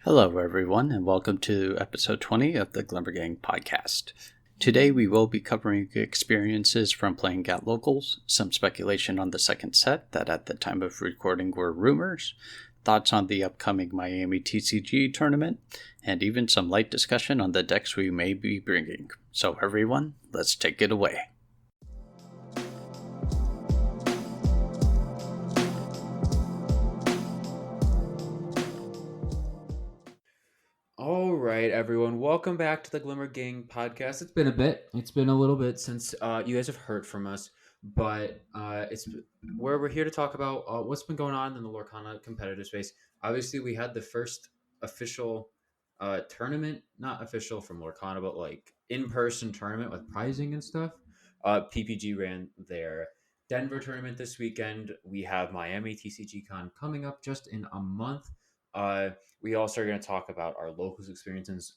Hello, everyone, and welcome to episode 20 of the Glimmer Gang podcast. Today, we will be covering experiences from playing at locals, some speculation on the second set that at the time of recording were rumors, thoughts on the upcoming Miami TCG tournament, and even some light discussion on the decks we may be bringing. So, everyone, let's take it away. All right, everyone. Welcome back to the Glimmer Gang podcast. It's been a bit. It's been a little bit since you guys have heard from us, but it's where we're here to talk about what's been going on in the Lorcana competitive space. Obviously, we had the first official tournament, not official from Lorcana, but like in-person tournament with prizing and stuff. PPG ran their Denver tournament this weekend. We have Miami TCG Con coming up just in a month. We also are going to talk about our locals experiences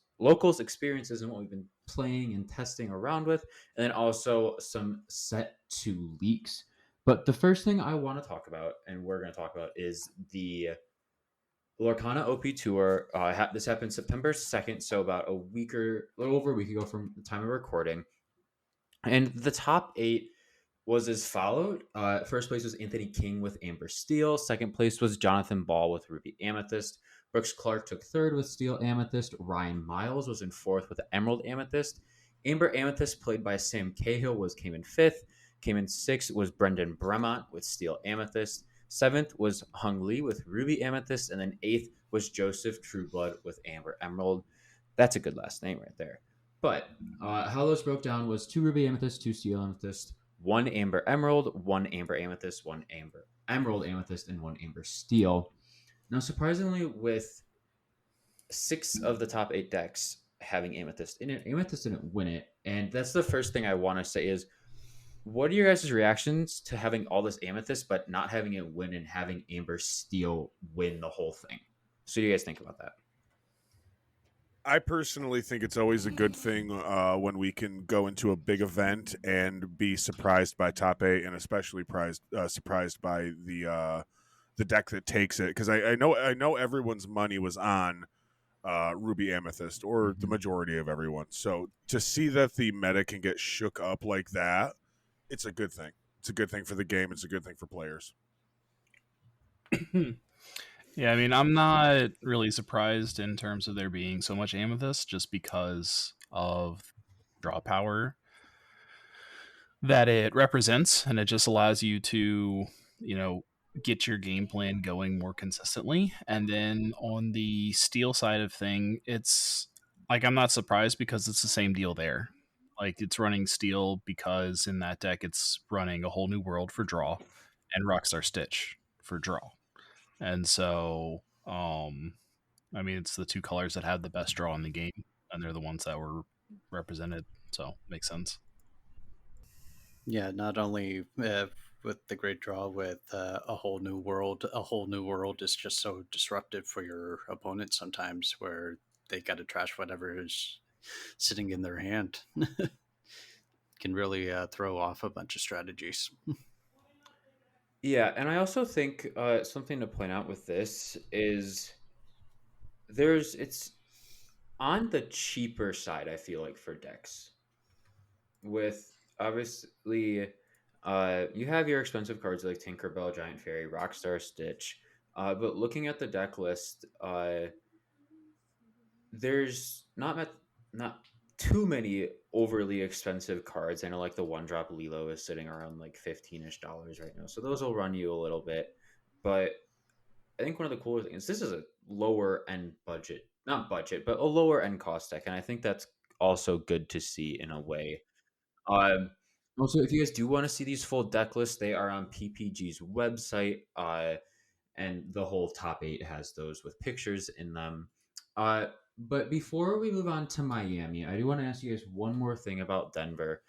and what we've been playing and testing around with, and then also some set to leaks. But the first thing I want to talk about, and we're going to talk about, is the Lorcana OP Tour. This happened September 2nd, so about a little over a week ago from the time of recording. And the top 8 was as followed. First place was Anthony King with Amber Steel. Second place was Jonathan Ball with Ruby Amethyst. Brooks Clark took third with Steel Amethyst. Ryan Miles was in fourth with Emerald Amethyst. Amber Amethyst, played by Sam Cahill, came in fifth. Came in sixth was Brendan Bremont with Steel Amethyst. Seventh was Hung Lee with Ruby Amethyst. And then eighth was Joseph Trueblood with Amber Emerald. That's a good last name right there. But how those broke down was 2 Ruby Amethyst, 2 Steel Amethyst, 1 Amber Emerald, 1 Amber Amethyst, 1 Amber Emerald Amethyst, and 1 Amber Steel. Now, surprisingly, with 6 of the top 8 decks having Amethyst in it, Amethyst didn't win it. And that's the first thing I want to say is, what are your guys' reactions to having all this Amethyst but not having it win and having Amber Steel win the whole thing? So what do you guys think about that? I personally think it's always a good thing when we can go into a big event and be surprised by top 8, and especially surprised by the deck that takes it. Because I know everyone's money was on Ruby Amethyst, or the majority of everyone. So to see that the meta can get shook up like that, it's a good thing. It's a good thing for the game. It's a good thing for players. Yeah, I mean, I'm not really surprised in terms of there being so much Amethyst, just because of draw power that it represents, and it just allows you to, get your game plan going more consistently. And then on the Steel side of thing, it's like, I'm not surprised because it's the same deal there. Like, it's running Steel because in that deck it's running A Whole New World for draw and Rockstar Stitch for draw. And so, I mean, it's the 2 colors that have the best draw in the game, and they're the ones that were represented. So, makes sense. Yeah, not only with the great draw with A Whole New World is just so disruptive for your opponent sometimes, where they got to trash whatever is sitting in their hand. Can really throw off a bunch of strategies. Yeah, and I also think something to point out with this is it's on the cheaper side, I feel like, for decks. With obviously, you have your expensive cards like Tinkerbell, Giant Fairy, Rockstar Stitch, but looking at the deck list, there's not too many overly expensive cards. I know like the 1-drop Lilo is sitting around like $15-ish right now, so those will run you a little bit. But I think one of the cooler things, this is a lower end budget, not budget, but a lower end cost deck, and I think that's also good to see in a way. Um, Also, if you guys do want to see these full deck lists, they are on PPG's website, and the whole top 8 has those with pictures in them. But before we move on to Miami, I do want to ask you guys one more thing about Denver,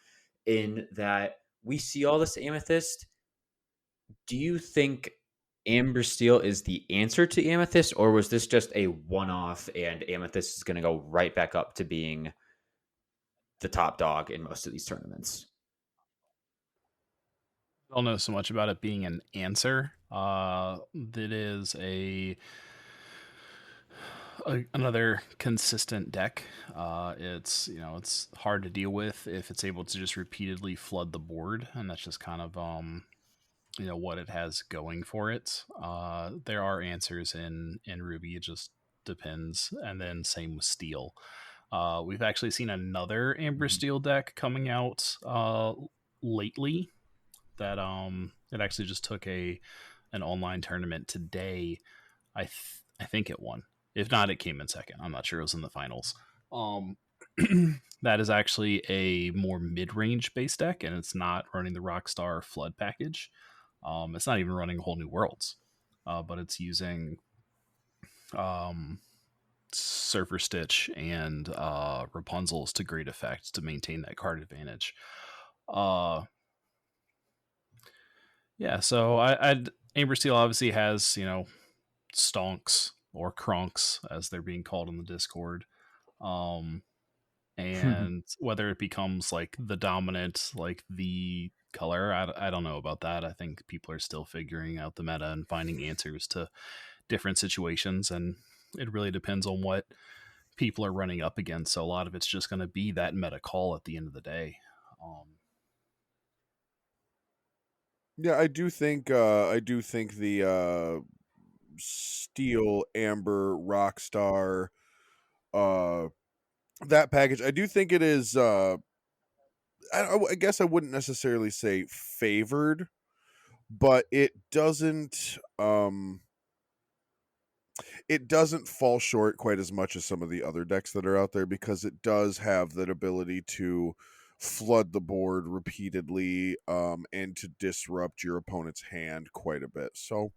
in that we see all this Amethyst. Do you think Amber Steel is the answer to Amethyst, or was this just a one-off and Amethyst is going to go right back up to being the top dog in most of these tournaments? I don't know so much about it being an answer. That is another consistent deck. It's hard to deal with if it's able to just repeatedly flood the board, and that's just kind of what it has going for it. There are answers in Ruby. It just depends, and then same with Steel. We've actually seen another Amber Steel deck coming out lately that it actually just took an online tournament today. I think it won. If not, it came in second. I'm not sure. It was in the finals. That is actually a more mid-range base deck, and it's not running the Rockstar Flood package. It's not even running Whole New Worlds, but it's using Surfer Stitch and Rapunzel's to great effect to maintain that card advantage. Yeah, so Amber Steel obviously has, stonks or cronks as they're being called in the Discord. And whether it becomes like the dominant, like the color, I don't know about that. I think people are still figuring out the meta and finding answers to different situations, and it really depends on what people are running up against. So a lot of it's just going to be that meta call at the end of the day. Yeah, I do think the Steel, Amber, Rockstar, that package, I do think it is I guess I wouldn't necessarily say favored, but it doesn't fall short quite as much as some of the other decks that are out there, because it does have that ability to flood the board repeatedly and to disrupt your opponent's hand quite a bit. So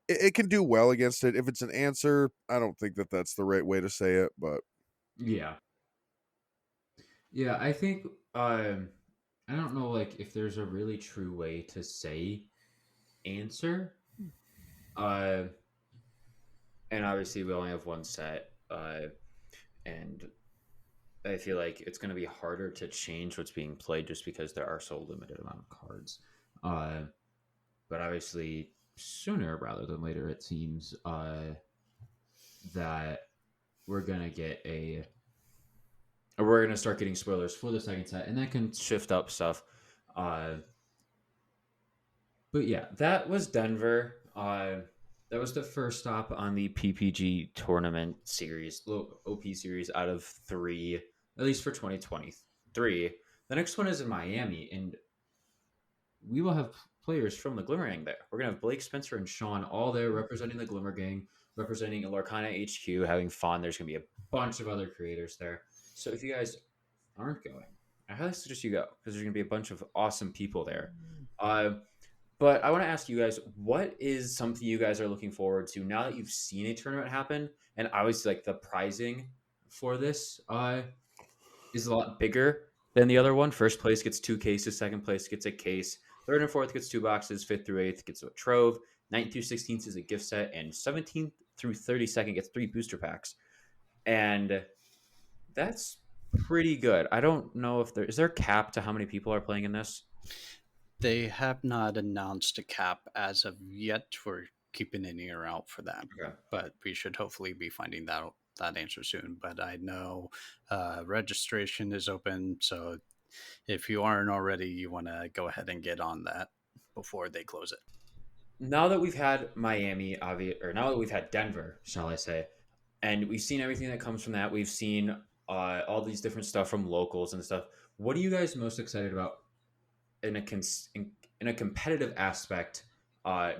it can do well against it. If it's an answer, I don't think that that's the right way to say it, but Yeah. I think I don't know, like, if there's a really true way to say answer. And obviously we only have one set, and I feel like it's going to be harder to change what's being played just because there are so limited amount of cards. But obviously, sooner rather than later, it seems that we're gonna start getting spoilers for the second set, and that can shift up stuff. But yeah, that was Denver. That was the first stop on the PPG tournament series, OP series out of 3, at least for 2023. The next one is in Miami, and we will have players from the Glimmer Gang there. We're going to have Blake, Spencer, and Shawn all there representing the Glimmer Gang, representing Lorcana HQ, having fun. There's going to be a bunch of other creators there. So if you guys aren't going, I highly suggest you go, because there's going to be a bunch of awesome people there. But I want to ask you guys, what is something you guys are looking forward to now that you've seen a tournament happen? And obviously, like, the pricing for this is a lot bigger than the other one. First place gets 2 cases. Second place gets a case. Third and fourth gets 2 boxes. 5th through 8th gets a trove. 9th through 16th is a gift set. And 17th through 32nd gets 3 booster packs. And that's pretty good. I don't know if is there a cap to how many people are playing in this? They have not announced a cap as of yet. We're keeping an ear out for that. Okay. But we should hopefully be finding that answer soon. But I know registration is open, so if you aren't already, you want to go ahead and get on that before they close it. Now that we've had Miami, or now that we've had Denver, shall I say, and we've seen everything that comes from that, we've seen all these different stuff from locals and stuff. What are you guys most excited about in a competitive aspect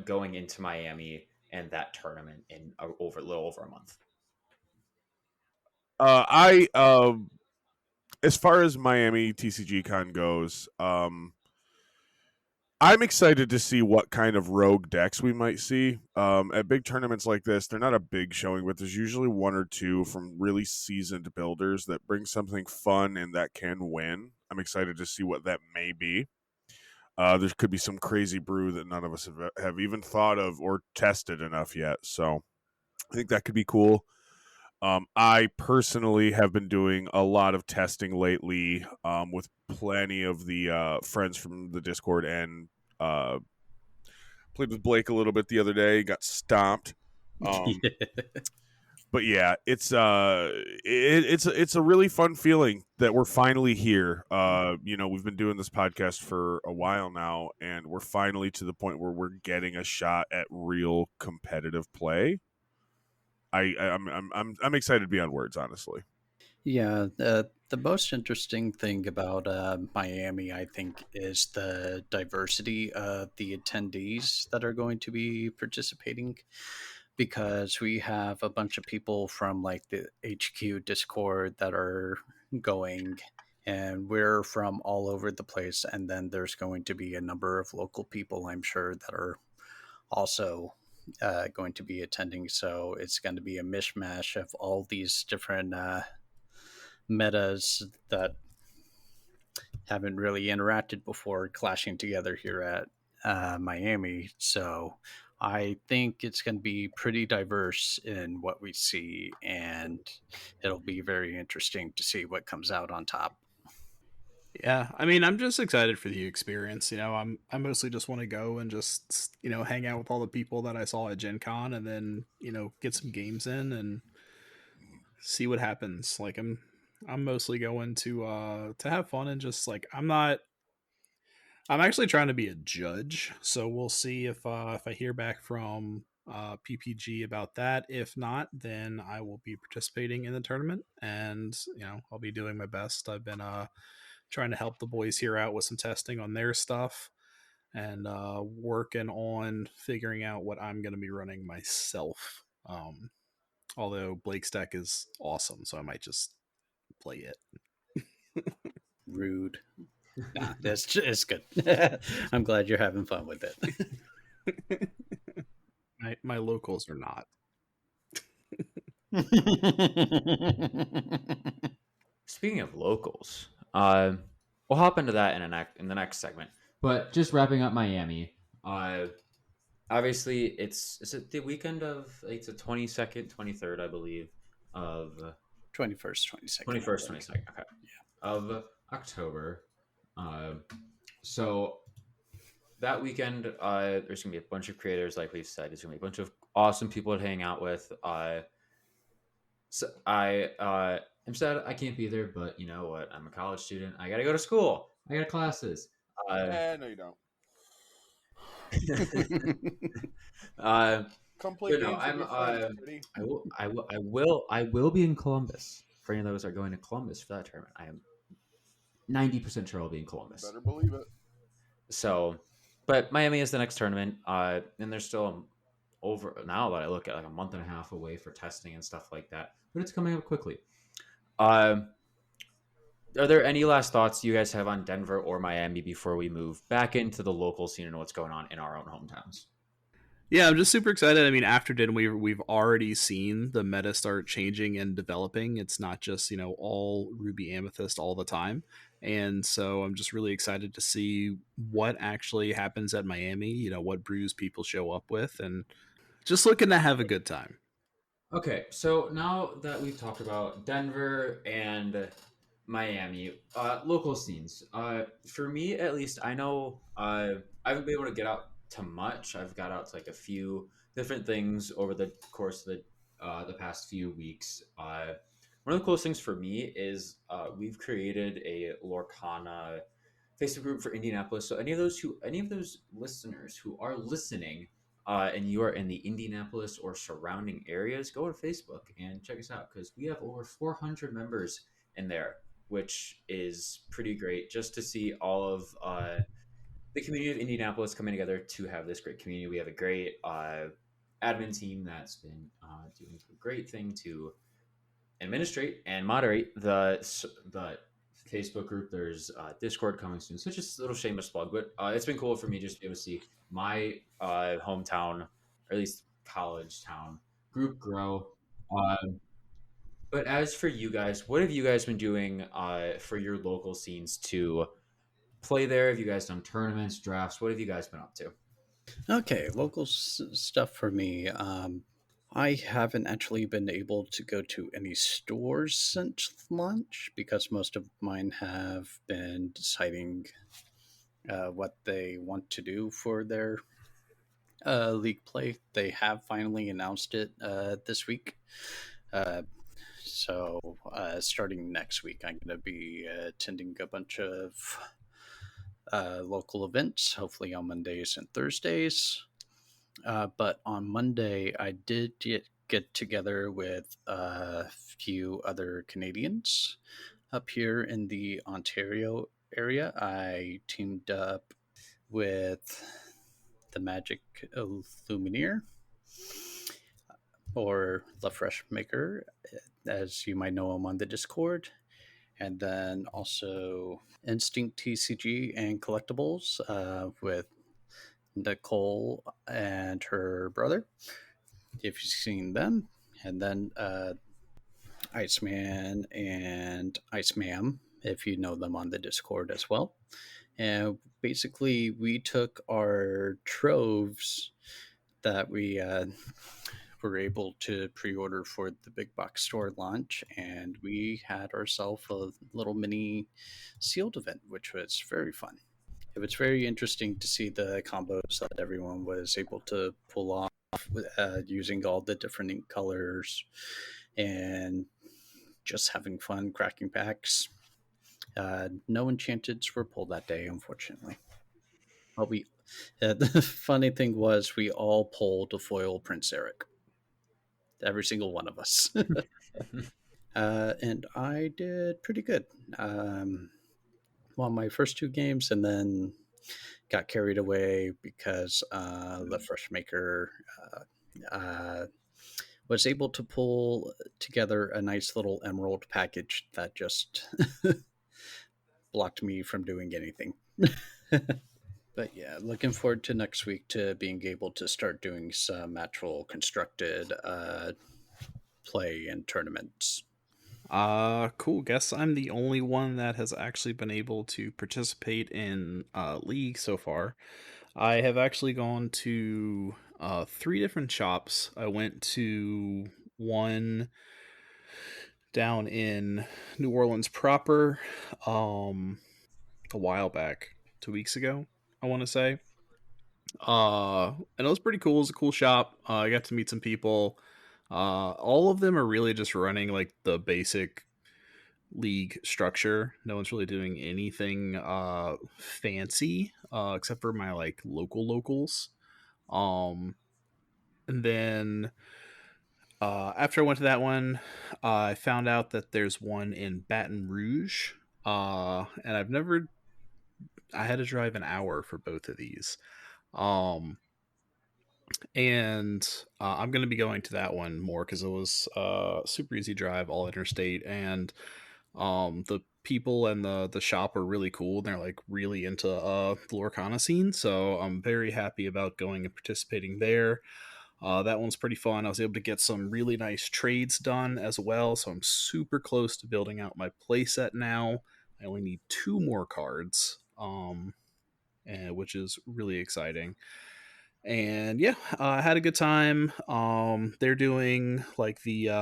going into Miami and that tournament in a little over a month? As far as Miami TCG Con goes, I'm excited to see what kind of rogue decks we might see. At big tournaments like this, they're not a big showing, but there's usually 1 or 2 from really seasoned builders that bring something fun and that can win. I'm excited to see what that may be. There could be some crazy brew that none of us have even thought of or tested enough yet. So I think that could be cool. I personally have been doing a lot of testing lately with plenty of the friends from the Discord, and played with Blake a little bit the other day. Got stomped. But yeah, it's it's a really fun feeling that we're finally here. We've been doing this podcast for a while now, and we're finally to the point where we're getting a shot at real competitive play. I'm excited to be on words, honestly. Yeah, the most interesting thing about Miami, I think, is the diversity of the attendees that are going to be participating, because we have a bunch of people from like the HQ Discord that are going, and we're from all over the place. And then there's going to be a number of local people, I'm sure, that are also going to be attending. So it's going to be a mishmash of all these different metas that haven't really interacted before clashing together here at Miami. So I think it's going to be pretty diverse in what we see, and it'll be very interesting to see what comes out on top. Yeah, I mean, I'm just excited for the experience. I mostly just want to go and just hang out with all the people that I saw at Gen Con, and then get some games in and see what happens. Like I'm mostly going to have fun, and just like I'm actually trying to be a judge, so we'll see if I hear back from PPG about that. If not, then I will be participating in the tournament, and I'll be doing my best. I've been trying to help the boys here out with some testing on their stuff, and working on figuring out what I'm going to be running myself. Although Blake's deck is awesome, so I might just play it. Rude. Nah, it's good. I'm glad you're having fun with it. My locals are not. Speaking of locals, we'll hop into that in the next segment. But just wrapping up Miami, obviously is it the weekend of like the 22nd, 23rd, I believe, of 21st, 22nd. 21st, 22nd, okay, of October. So that weekend, there's gonna be a bunch of creators, like we've said. There's gonna be a bunch of awesome people to hang out with. So I'm sad I can't be there, but you know what? I'm a college student. I gotta go to school. I got classes. No, you don't. Come play but games no, with I'm. your friends, Pretty. I will be in Columbus. For any of those that are going to Columbus for that tournament, I am 90% sure I'll be in Columbus. Better believe it. So, but Miami is the next tournament, and there's still over now that I look at like a month and a half away for testing and stuff like that. But it's coming up quickly. Are there any last thoughts you guys have on Denver or Miami before we move back into the local scene and what's going on in our own hometowns? Yeah, I'm just super excited. I mean, after Den, we've already seen the meta start changing and developing. It's not just all Ruby Amethyst all the time, and so I'm just really excited to see what actually happens at Miami. What brews people show up with, and just looking to have a good time. Okay, so now that we've talked about Denver and Miami, local scenes. For me, at least, I know I haven't been able to get out to much. I've got out to like a few different things over the course of the past few weeks. One of the coolest things for me is we've created a Lorcana Facebook group for Indianapolis. So any of those listeners who are listening, and you are in the Indianapolis or surrounding areas, go to Facebook and check us out, because we have over 400 members in there, which is pretty great just to see all of the community of Indianapolis coming together to have this great community. We have a great admin team that's been doing a great thing to administrate and moderate the Facebook group. There's Discord coming soon. So just a little shameless plug, but it's been cool for me just to be able to see my hometown, or at least college town, group grow. But as for you guys, what have you guys been doing for your local scenes to play there? Have you guys done tournaments, drafts? What have you guys been up to? Okay, local stuff for me. I haven't actually been able to go to any stores since lunch, because most of mine have been deciding what they want to do for their league play. They have finally announced it this week. So starting next week, I'm going to be attending a bunch of local events, hopefully on Mondays and Thursdays. But on Monday, I did get together with a few other Canadians up here in the Ontario area. I teamed up with the Magic Lumineer, or the Fresh Maker, as you might know him on the Discord, and then also Instinct TCG and Collectibles with Nicole and her brother, if you've seen them, and then Iceman and Iceman, if you know them on the Discord as well. And basically, we took our troves that we were able to pre-order for the big box store launch, and we had ourselves a little mini sealed event, which was very fun. It was very interesting to see the combos that everyone was able to pull off using all the different ink colors and just having fun cracking packs. No enchanteds were pulled that day, unfortunately. But the funny thing was, we all pulled a foil Prince Eric. Every single one of us. And I did pretty good. Won my first two games and then got carried away because the Fresh Maker was able to pull together a nice little emerald package that just blocked me from doing anything. But yeah, looking forward to next week to being able to start doing some actual constructed play in tournaments. Cool. Guess I'm the only one that has actually been able to participate in League so far. I have actually gone to 3 different shops. I went to one down in New Orleans proper a while back, 2 weeks ago, I want to say. And it was pretty cool. It was a cool shop. I got to meet some people. All of them are really just running like the basic League structure. No one's really doing anything fancy except for my like locals. And then after I went to that one, I found out that there's one in Baton Rouge. And I had to drive an hour for both of these. And I'm going to be going to that one more because it was super easy drive, all interstate, and the people and the shop are really cool. They're like really into the Lorcana scene, so I'm very happy about going and participating there. That one's pretty fun. I was able to get some really nice trades done as well, so I'm super close to building out my playset now. I only need 2 more cards, and which is really exciting. And yeah, I had a good time. They're doing like the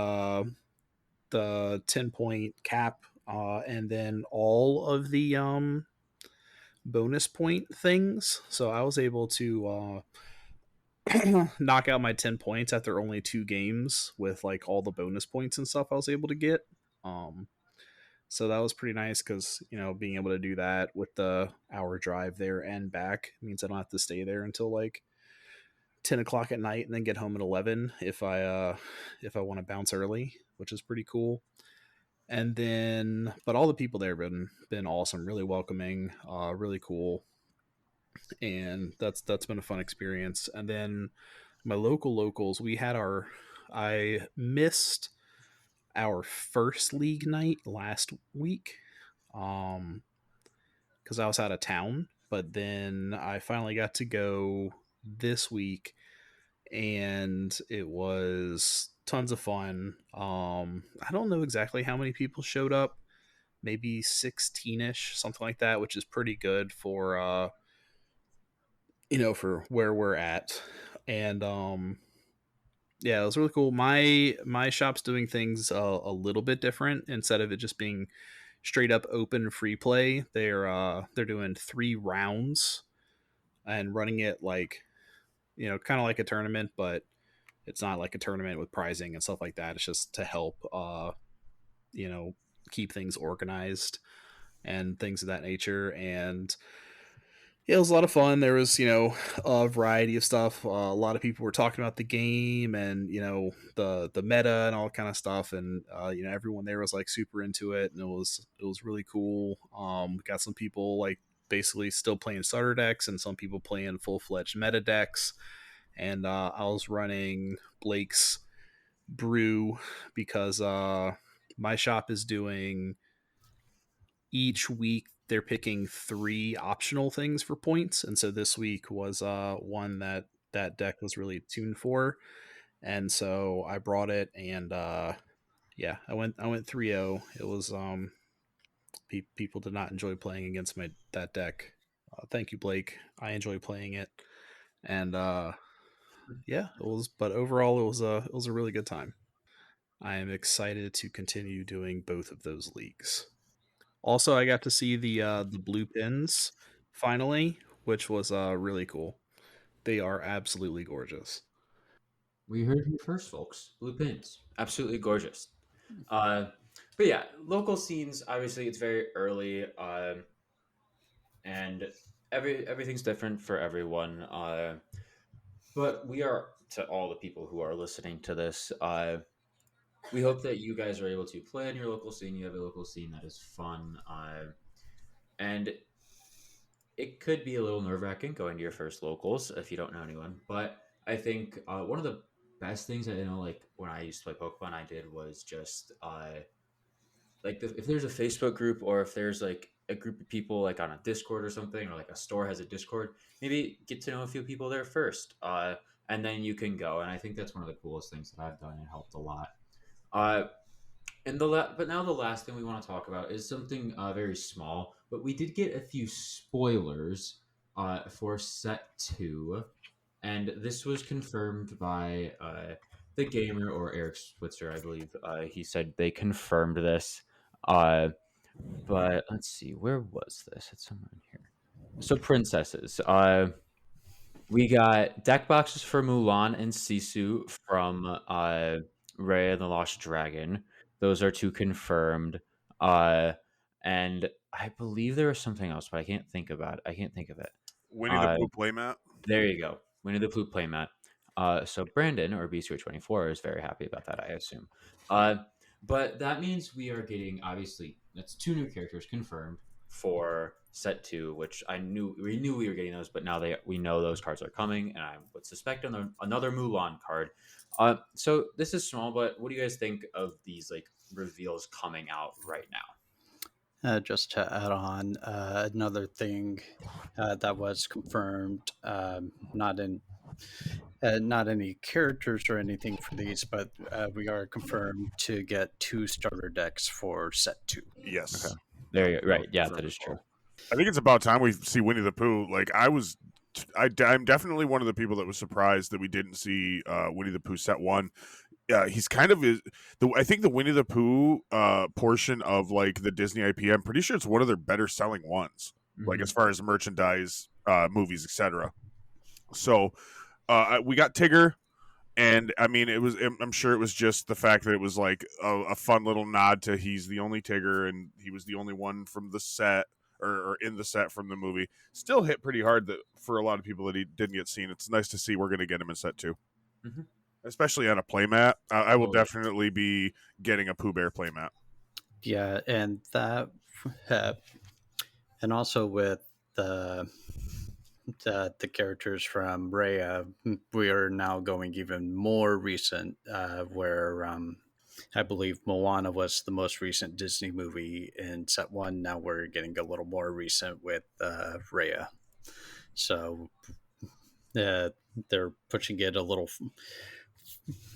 10-point cap, and then all of the bonus point things. So I was able to knock out my 10 points after only 2 games with like all the bonus points and stuff I was able to get. So that was pretty nice because, being able to do that with the hour drive there and back means I don't have to stay there until like 10 o'clock at night and then get home at 11 if I want to bounce early, which is pretty cool. And then, but all the people there have been awesome, really welcoming, really cool, and that's been a fun experience. And then my locals, I missed our first League night last week, because I was out of town, but then I finally got to go this week, and it was tons of fun. I don't know exactly how many people showed up, maybe 16ish, something like that, which is pretty good for for where we're at. And yeah, it was really cool. My shop's doing things a little bit different. Instead of it just being straight up open free play, they're doing 3 rounds and running it like, kind of like a tournament, but It's not like a tournament with prizing and stuff like that. It's just to help, keep things organized and things of that nature. And yeah, it was a lot of fun. There was, a variety of stuff. A lot of people were talking about the game and, the meta and all kind of stuff. And, everyone there was like super into it, and it was really cool. Got some people like basically still playing starter decks and some people playing full-fledged meta decks. And I was running Blake's brew because my shop is doing each week they're picking 3 optional things for points, and so this week was one that deck was really tuned for, and so I brought it, and yeah, I went 3-0. It was people did not enjoy playing against that deck. Thank you, Blake. I enjoy playing it, and yeah, it was. But overall, it was a really good time. I am excited to continue doing both of those leagues. Also, I got to see the blue pins finally, which was really cool. They are absolutely gorgeous. We heard you first, folks. Blue pins, absolutely gorgeous. Uh, but yeah, local scenes. Obviously, it's very early, and everything's different for everyone. But we are, to all the people who are listening to this. We hope that you guys are able to play in your local scene. You have a local scene that is fun, and it could be a little nerve wracking going to your first locals if you don't know anyone. But I think one of the best things that like when I used to play Pokemon, I did was just like if there's a Facebook group or if there's like a group of people like on a Discord or something, or like a store has a Discord, maybe get to know a few people there first, and then you can go. And I think that's one of the coolest things that I've done. It helped a lot. Uh, but now the last thing we want to talk about is something very small, but we did get a few spoilers for set 2, and this was confirmed by the gamer, or Eric Switzer, I believe. He said they confirmed this. Uh, but let's see, where was this? It's somewhere in here. So princesses. We got deck boxes for Mulan and Sisu from Raya and the Lost Dragon. Those are 2 confirmed. Uh, and I believe there was something else, but I can't think about it. I can't think of it. Winnie the Uh, Pooh playmat. there you go. Winnie the Pooh playmat. So Brandon, or BCR24, is very happy about that, I assume. But that means we are getting, obviously, that's 2 new characters confirmed for set 2, which we knew we were getting those, but now we know those cards are coming, and I would suspect another Mulan card. So this is small, but what do you guys think of these like reveals coming out right now? Just to add on, another thing that was confirmed, not any characters or anything for these, but we are confirmed to get 2 starter decks for set 2. Yes. Okay. There you go. Right. Yeah, that is true. I think it's about time we see Winnie the Pooh. Like I'm definitely one of the people that was surprised that we didn't see Winnie the Pooh set 1. He's kind of I think the Winnie the Pooh portion of like the Disney IP, I'm pretty sure it's one of their better selling ones, like as far as merchandise, movies, etc. So we got Tigger, and I mean I'm sure it was just the fact that it was like a fun little nod to he's the only Tigger and he was the only one from the set or in the set from the movie. Still hit pretty hard that for a lot of people that he didn't get seen. It's nice to see we're going to get him in set 2. Mm-hmm. Especially on a playmat. I will definitely be getting a Pooh Bear playmat. Yeah, and that, and also with the characters from Raya, we are now going even more recent, where I believe Moana was the most recent Disney movie in set 1. Now we're getting a little more recent with Raya. So they're pushing it a little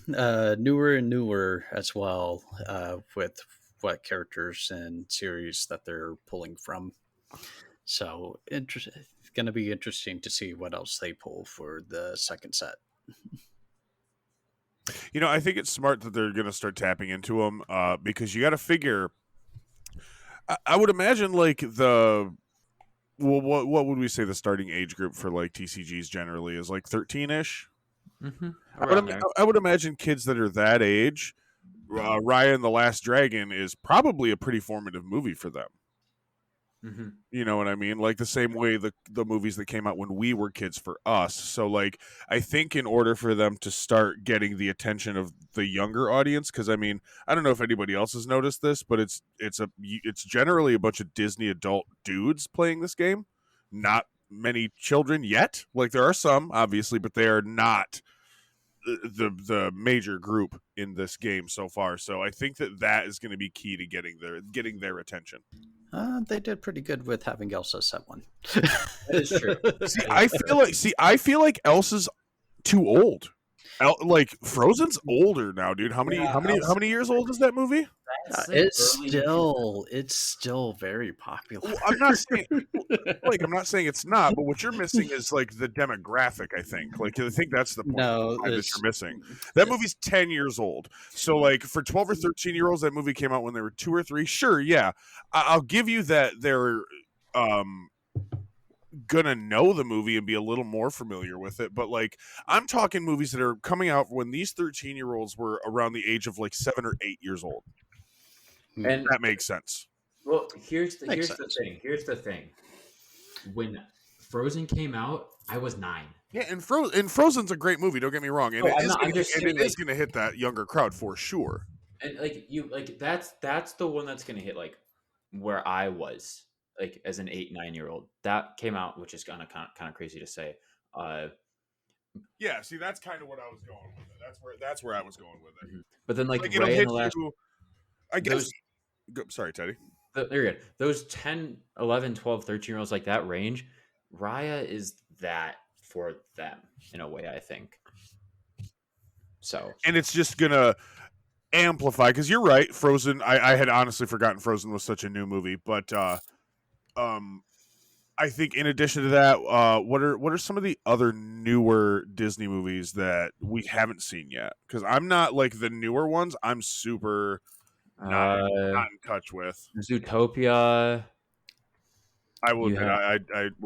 newer and newer as well, with what characters and series that they're pulling from. So it's going to be interesting to see what else they pull for the second set. I think it's smart that they're going to start tapping into them because you got to figure. I would imagine like what would we say the starting age group for like TCGs generally is, like 13-ish? Around there. I would imagine kids that are that age, Raya and the Last Dragon is probably a pretty formative movie for them. Mm-hmm. You know what I mean? Like the same way the movies that came out when we were kids for us. So like I think in order for them to start getting the attention of the younger audience, because I mean I don't know if anybody else has noticed this, but it's generally a bunch of Disney adult dudes playing this game, not many children yet. Like there are some obviously, but they are not the major group in this game so far. So I think that is going to be key to getting their attention. They did pretty good with having Elsa set one. That is true. I feel like Elsa's too old. Like Frozen's older now, dude. How many years old is that movie? That's It's still very popular. Well, I'm not saying it's not, but what you're missing is like the demographic. I think that's the point that you're missing. That movie's 10 years old. So like for 12 or 13-year-olds, that movie came out when they were 2 or 3. Sure, yeah, I'll give you that they're gonna know the movie and be a little more familiar with it, but like I'm talking movies that are coming out when these 13-year-olds were around the age of like 7 or 8 years old. And that makes sense. Well, here's the thing. When Frozen came out, I was 9. Yeah, and Frozen's a great movie. Don't get me wrong, and it is going to hit that younger crowd for sure. And that's the one that's going to hit like where I was like as an 8-9-year-old. That came out, which is kind of crazy to say. Yeah, see, that's kind of what I was going with it. That's where I was going with it. But then like it'll hit you. I guess. Sorry, Teddy. There you go. Those 10, 11, 12, 13-year-olds, like that range, Raya is that for them in a way, I think. So, and it's just going to amplify, because you're right, Frozen, I had honestly forgotten Frozen was such a new movie, but I think in addition to that, what are some of the other newer Disney movies that we haven't seen yet? Because I'm not like the newer ones. I'm super not in touch with Zootopia. I will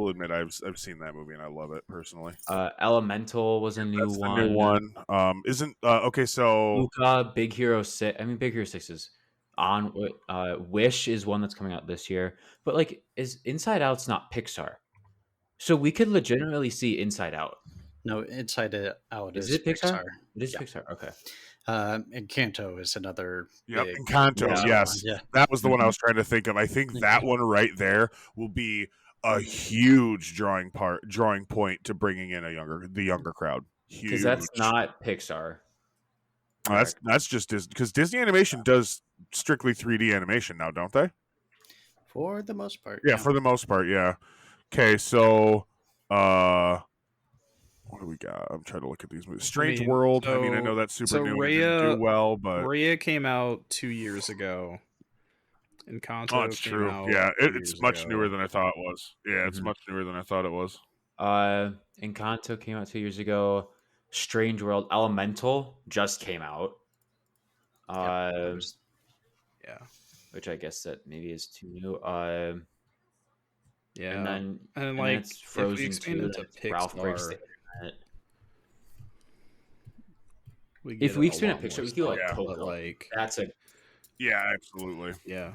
admit I've seen that movie and I love it personally. Elemental was a new one. The new one. Isn't okay? So Luca, Big Hero 6. I mean, Big Hero 6 is on. Wish is one that's coming out this year. But like, is Inside Out's not Pixar? So we could legitimately see Inside Out. No, Inside Out is it Pixar? Pixar. It is Pixar. Okay. Encanto is another. Yep, Encanto. Yes, that was the one I was trying to think of. I think that one right there will be a huge drawing point to bringing in the younger crowd. Because that's not Pixar. That's just because Disney Animation does strictly 3D animation now, don't they? For the most part. Yeah, for the most part. Yeah. Okay, so what do we got? I'm trying to look at these movies. Strange World. I know that's super new. Raya, and didn't do well, but Raya came out 2 years ago. Encanto it's true. Yeah, it's much newer than I thought it was. Yeah, it's much newer than I thought it was. Encanto came out 2 years ago. Strange World, Elemental just came out. Which I guess that maybe is too new. Yeah, and then it's Frozen if we expand 2, into Pixar, Ralph Breaks the Internet. If we expand it Pixar, we feel like Coco. Like that's a absolutely. Yeah.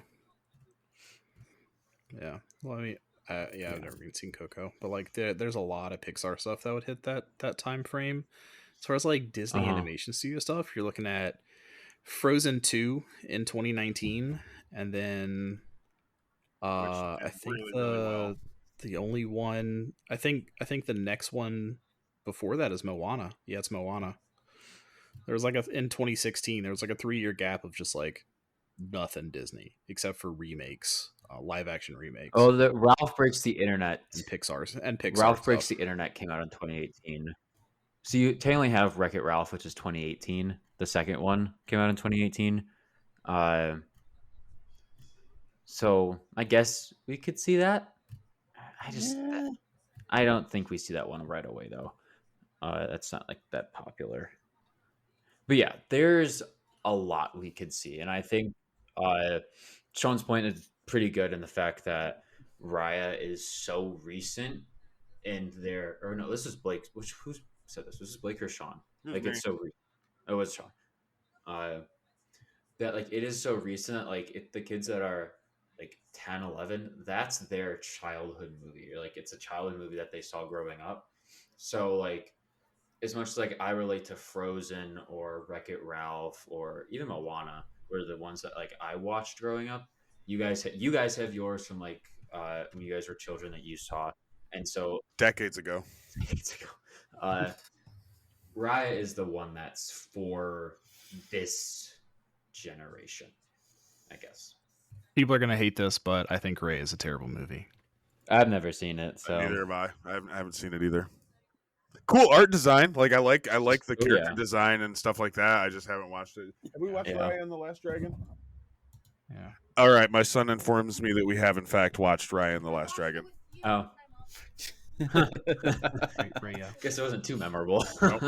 Well, I mean, I've never even seen Coco, but like there's a lot of Pixar stuff that would hit that time frame. As far as like Disney animation studio stuff, you're looking at Frozen 2 in 2019, and then I think the only one I think the next one before that is Moana. Yeah, it's Moana. There was like in 2016 there was like a 3-year gap of just like nothing Disney except for remakes, live action remakes. Oh, the Ralph Breaks the Internet and Pixar. Ralph Breaks the Internet came out in 2018. So you technically have Wreck-It Ralph, which is 2018. The second one came out in 2018. So I guess we could see that. I don't think we see that one right away though. That's not like that popular. But yeah, there's a lot we could see, and I think Shawn's point is pretty good in the fact that Raya is so recent in their. Or no, this is Blake. Who's said this. Was this Blake or Shawn? It was Like me. it's so. It was Shawn. That like it is so recent that like the kids that are like 10, 11, that's their childhood movie. Or like it's a childhood movie that they saw growing up. So like as much as like I relate to Frozen or Wreck It Ralph or even Moana were the ones that like I watched growing up. You guys have yours from like when you guys were children that you saw, and so Decades ago. decades ago. Uh, Raya is the one that's for this generation, I guess. People are gonna hate this, but I think Ray is a terrible movie. I've never seen it, Neither have I. I haven't seen it either. Cool art design. Like I like the character design and stuff like that. I just haven't watched it. Have we watched Raya and the Last Dragon? Yeah. All right, my son informs me that we have in fact watched Raya and the Last Dragon. Oh. Raya. Guess it wasn't too memorable. Nope.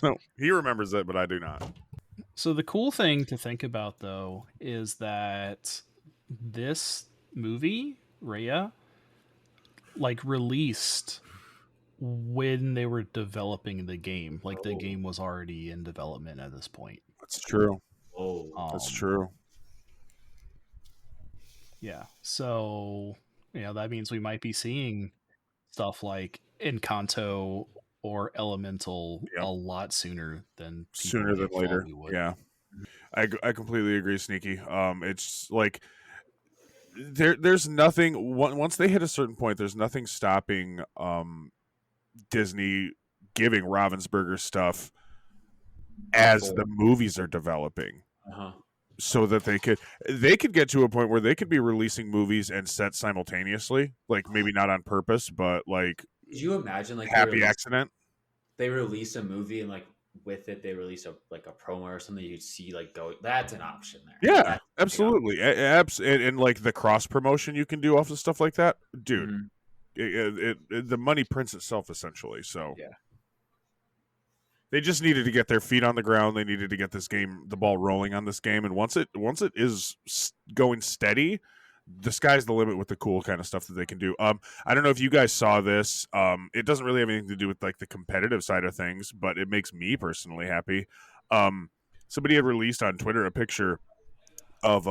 No, he remembers it, but I do not. So the cool thing to think about though is that this movie, Raya, like released when they were developing the game. Like the game was already in development at this point. That's true. Oh, That's true. Yeah. So, that means we might be seeing stuff like Encanto or Elemental a lot sooner than later. We would. Yeah. I completely agree, Sneaky. It's like there's nothing once they hit a certain point, there's nothing stopping Disney giving Ravensburger stuff as the movies are developing. So that they could get to a point where they could be releasing movies and sets simultaneously, like maybe not on purpose, but like could you imagine like happy accident? They release a movie and like with it they release a promo or something you see like go. That's an option there. Yeah, that's absolutely. And like the cross promotion you can do off of stuff like that, dude. The money prints itself essentially. So yeah. They just needed to get their feet on the ground. They needed to get the ball rolling on this game. And once it is going steady, the sky's the limit with the cool kind of stuff that they can do. I don't know if you guys saw this. It doesn't really have anything to do with like the competitive side of things, but it makes me personally happy. Somebody had released on Twitter a picture of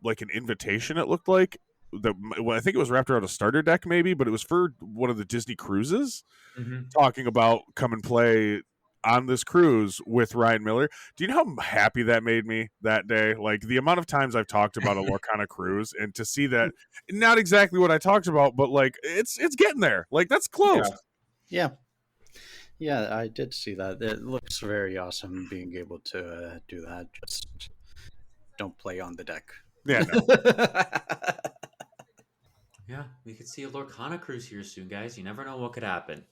like an invitation. It looked like I think it was wrapped around a starter deck, maybe, but it was for one of the Disney cruises, talking about come and play on this cruise with Ryan Miller. Do you know how happy that made me that day? Like the amount of times I've talked about a Lorcana cruise, and to see that, not exactly what I talked about, but like it's getting there. Like that's close. Yeah, I did see that. It looks very awesome being able to do that. Just don't play on the deck. Yeah. No. Yeah, we could see a Lorcana cruise here soon, guys. You never know what could happen.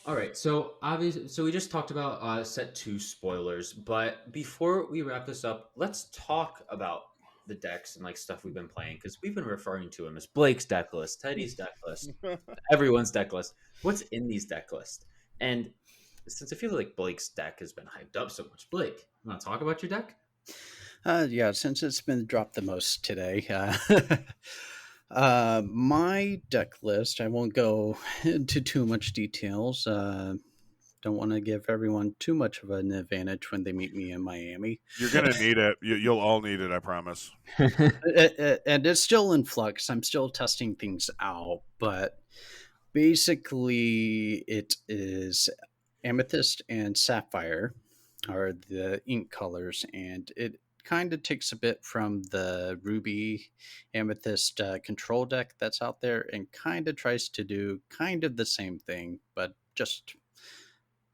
All right, so obviously, we just talked about set 2 spoilers, but before we wrap this up, let's talk about the decks and like stuff we've been playing, because we've been referring to them as Blake's deck list, Teddy's deck list, everyone's deck list. What's in these deck lists? And since I feel like Blake's deck has been hyped up so much, Blake, you want to talk about your deck? Yeah, since it's been dropped the most today. My deck list, I won't go into too much details. Don't want to give everyone too much of an advantage when they meet me in Miami. You're going to need it. You'll all need it, I promise. And it's still in flux. I'm still testing things out, but basically it is Amethyst and Sapphire are the ink colors, and it kind of takes a bit from the Ruby Amethyst control deck that's out there and kind of tries to do kind of the same thing, but just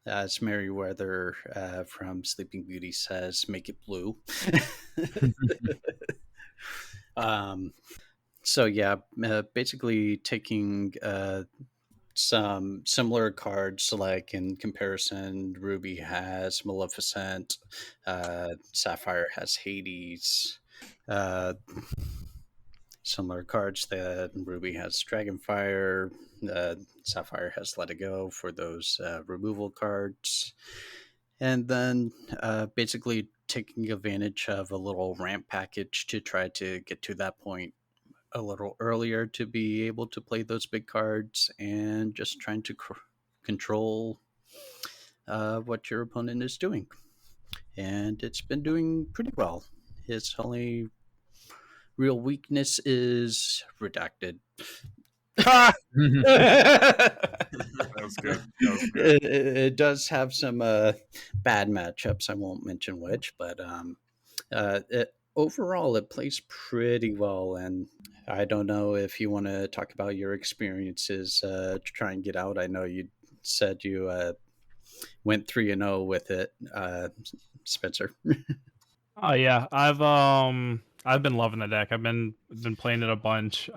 as Merriweather from Sleeping Beauty says, make it blue. So yeah, basically taking some similar cards, like in comparison, Ruby has Maleficent, Sapphire has Hades, similar cards that Ruby has Dragonfire, Sapphire has Let It Go for those removal cards, and then basically taking advantage of a little ramp package to try to get to that point a little earlier to be able to play those big cards, and just trying to control what your opponent is doing. And it's been doing pretty well. Its only real weakness is redacted. That was good. That was good. It does have some bad matchups. I won't mention which, but overall, it plays pretty well. And I don't know if you want to talk about your experiences to try and get out. I know you said you went 3-0 with it, Spencer. Oh yeah, I've been loving the deck. I've been playing it a bunch.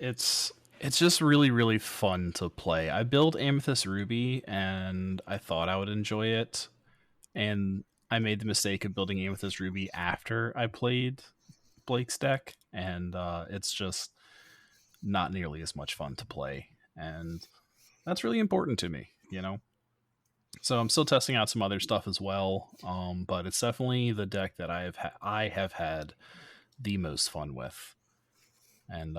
It's just really fun to play. I built Amethyst Ruby and I thought I would enjoy it, and I made the mistake of building Amethyst Ruby after I played Blake's deck, and it's just not nearly as much fun to play, and that's really important to me, you know. So I'm still testing out some other stuff as well, but it's definitely the deck that I have had the most fun with, and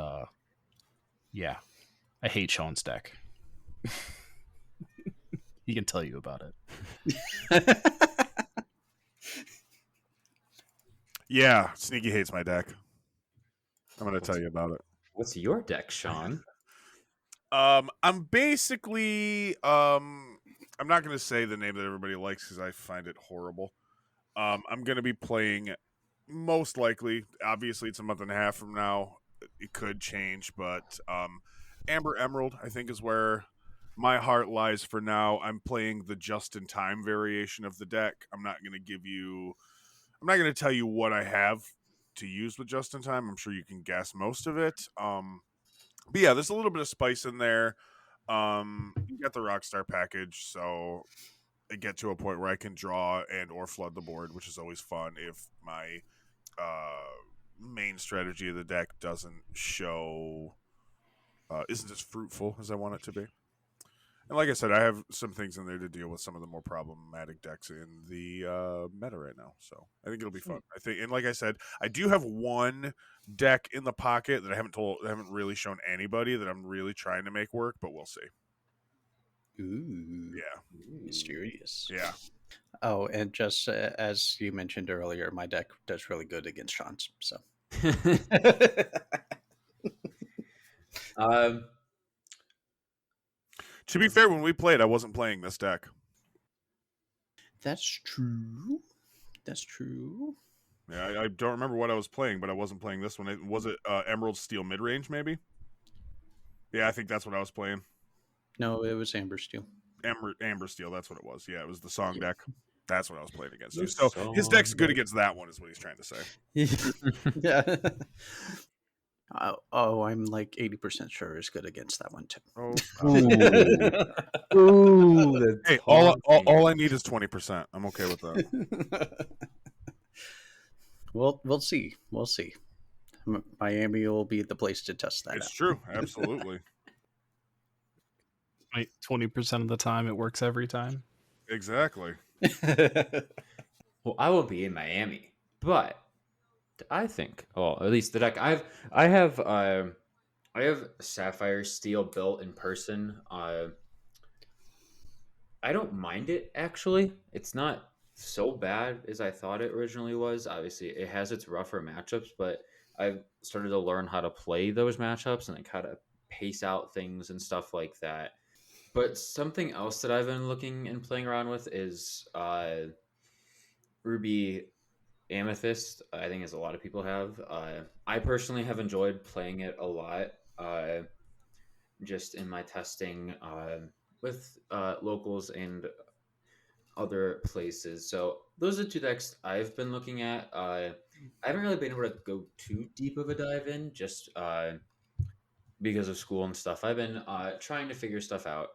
yeah, I hate Shawn's deck. He can tell you about it. Yeah, Sneaky hates my deck. I'm going to tell you about it. What's your deck, Shawn? I'm basically I'm not going to say the name that everybody likes because I find it horrible. I'm going to be playing, most likely, obviously it's a month and a half from now. It could change, but Amber Emerald, I think, is where my heart lies for now. I'm playing the just-in-time variation of the deck. I'm not going to tell you what I have to use with just-in-time. I'm sure you can guess most of it. But yeah, there's a little bit of spice in there. You got the Rockstar package, so I get to a point where I can draw and or flood the board, which is always fun if my main strategy of the deck doesn't show isn't as fruitful as I want it to be. And like I said, I have some things in there to deal with some of the more problematic decks in the meta right now. So I think it'll be fun. I think, and like I said, I do have one deck in the pocket that I haven't really shown anybody that I'm really trying to make work, but we'll see. Ooh, yeah, mysterious. Yeah. Oh, and just as you mentioned earlier, my deck does really good against Shawn's. So. To be fair, when we played, I wasn't playing this deck. That's true. That's true. Yeah, I don't remember what I was playing, but I wasn't playing this one. Was it Emerald Steel mid-range, maybe? Yeah, I think that's what I was playing. No, it was Amber Steel. Amber Steel, that's what it was. Yeah, it was the song deck. That's what I was playing against you. So his deck's good against that one, is what he's trying to say. Yeah. Oh, I'm like 80% sure it's good against that one too. Oh, Ooh, hey, all I need is 20%. I'm okay with that. We'll see. We'll see. Miami will be the place to test that. It's true, absolutely. 20% of the time, it works every time. Exactly. Well, I won't be in Miami, but I think, well, at least the deck I have Sapphire Steel built in person. I don't mind it, actually. It's not so bad as I thought it originally was. Obviously, it has its rougher matchups, but I've started to learn how to play those matchups and like how to pace out things and stuff like that. But something else that I've been looking and playing around with is Ruby Amethyst. I think as a lot of people have. I personally have enjoyed playing it a lot. Just in my testing with locals and other places. So those are two decks I've been looking at. I haven't really been able to go too deep of a dive in, just because of school and stuff. I've been trying to figure stuff out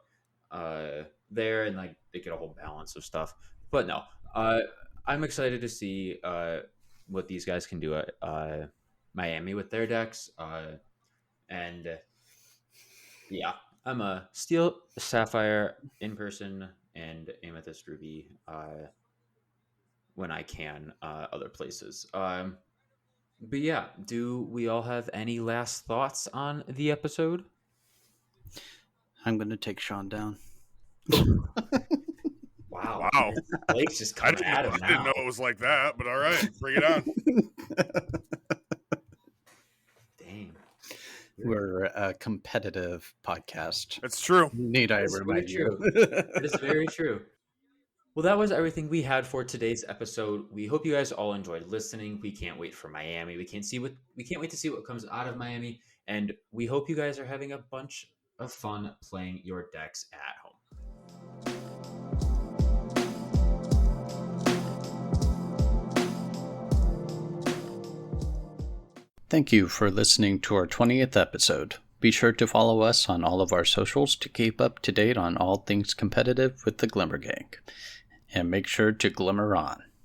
there and like they get a whole balance of stuff. But no, I'm excited to see what these guys can do at Miami with their decks. And yeah, I'm a Steel Sapphire in person and Amethyst Ruby when I can other places. But yeah, do we all have any last thoughts on the episode? I'm going to take Shawn down. Wow. Wow. Blake's just coming at him I didn't now. know it was like that, but all right, bring it on. Dang. We're a competitive podcast. It's true. Need I It's remind very you? It is very true. Well, that was everything we had for today's episode. We hope you guys all enjoyed listening. We can't wait for Miami. We can't wait to see what comes out of Miami, and we hope you guys are having a bunch of fun playing your decks at home. Thank you for listening to our 20th episode. Be sure to follow us on all of our socials to keep up to date on all things competitive with the Glimmer Gang. And make sure to glimmer on.